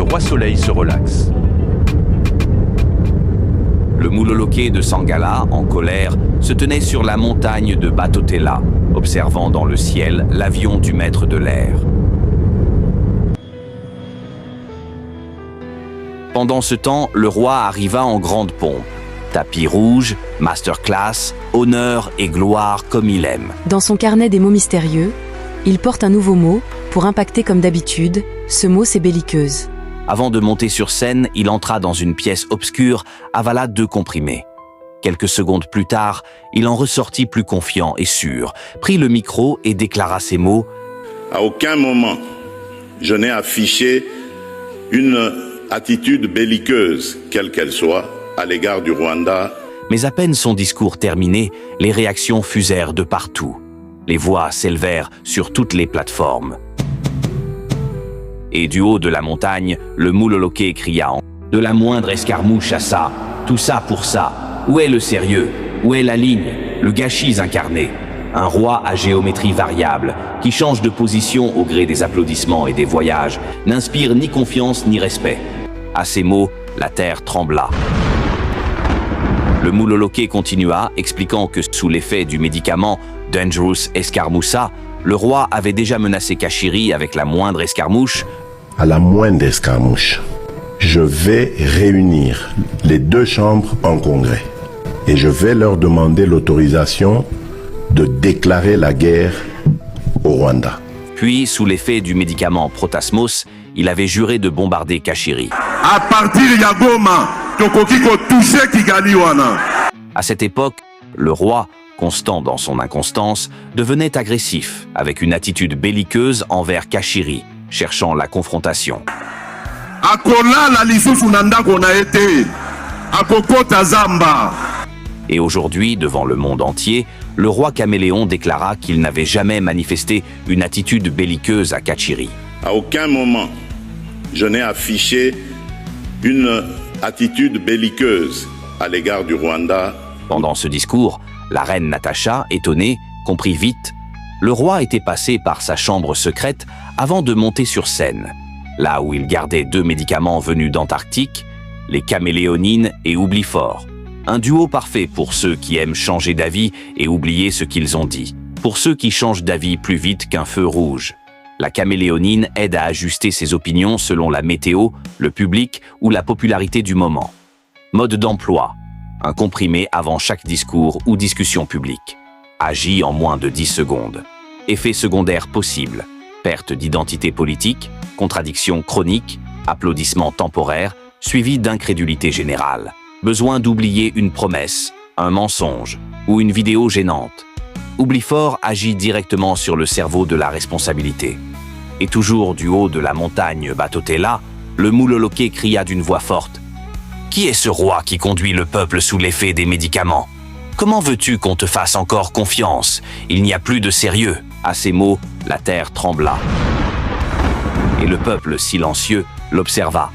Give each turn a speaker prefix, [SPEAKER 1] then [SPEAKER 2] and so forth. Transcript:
[SPEAKER 1] roi Soleil se relaxe.
[SPEAKER 2] Le Mouloloké de Sangala, en colère, se tenait sur la montagne de Batotela, observant dans le ciel l'avion du maître de l'air. Pendant ce temps, le roi arriva en grande pompe. Tapis rouge, masterclass, honneur et gloire comme il aime.
[SPEAKER 3] Dans son carnet des mots mystérieux, il porte un nouveau mot pour impacter comme d'habitude. Ce mot, c'est belliqueuse.
[SPEAKER 2] Avant de monter sur scène, il entra dans une pièce obscure, avala 2 comprimés. Quelques secondes plus tard, il en ressortit plus confiant et sûr, prit le micro et déclara ces mots.
[SPEAKER 4] À aucun moment, je n'ai affiché une attitude belliqueuse, quelle qu'elle soit, à l'égard du Rwanda.
[SPEAKER 2] Mais à peine son discours terminé, les réactions fusèrent de partout. Les voix s'élevèrent sur toutes les plateformes. Et du haut de la montagne, le Mouloloké cria en « De la moindre escarmouche à ça, tout ça pour ça. Où est le sérieux? Où est la ligne? Le gâchis incarné. Un roi à géométrie variable, qui change de position au gré des applaudissements et des voyages, n'inspire ni confiance ni respect. » À ces mots, la terre trembla. Le Mouloloké continua, expliquant que sous l'effet du médicament Dangerous Escarmoussa, le roi avait déjà menacé Kachiri avec la moindre escarmouche.
[SPEAKER 5] À la moindre escarmouche, je vais réunir les 2 chambres en congrès et je vais leur demander l'autorisation de déclarer la guerre au Rwanda.
[SPEAKER 2] Puis, sous l'effet du médicament Protasmos, il avait juré de bombarder Kachiri.
[SPEAKER 4] À partir de Goma, tokokiko toucher Kigali wana.
[SPEAKER 2] À cette époque, le roi, constant dans son inconstance, devenait agressif, avec une attitude belliqueuse envers Kachiri, cherchant la confrontation. Et aujourd'hui, devant le monde entier, le roi caméléon déclara qu'il n'avait jamais manifesté une attitude belliqueuse à Kachiri.
[SPEAKER 4] À aucun moment, je n'ai affiché une attitude belliqueuse à l'égard du Rwanda.
[SPEAKER 2] Pendant ce discours, la reine Natacha, étonnée, comprit vite. Le roi était passé par sa chambre secrète avant de monter sur scène, là où il gardait 2 médicaments venus d'Antarctique, les caméléonines et Oublifort. Un duo parfait pour ceux qui aiment changer d'avis et oublier ce qu'ils ont dit. Pour ceux qui changent d'avis plus vite qu'un feu rouge. La caméléonine aide à ajuster ses opinions selon la météo, le public ou la popularité du moment. Mode d'emploi. Un comprimé avant chaque discours ou discussion publique. Agit en moins de 10 secondes. Effets secondaires possibles. Perte d'identité politique, contradiction chronique, applaudissements temporaires, suivi d'incrédulité générale. Besoin d'oublier une promesse, un mensonge ou une vidéo gênante. Oublifort agit directement sur le cerveau de la responsabilité. Et toujours du haut de la montagne Batotela, le Mouloloké cria d'une voix forte. « Qui est ce roi qui conduit le peuple sous l'effet des médicaments? Comment veux-tu qu'on te fasse encore confiance? Il n'y a plus de sérieux. » À ces mots, la terre trembla. Et le peuple silencieux l'observa.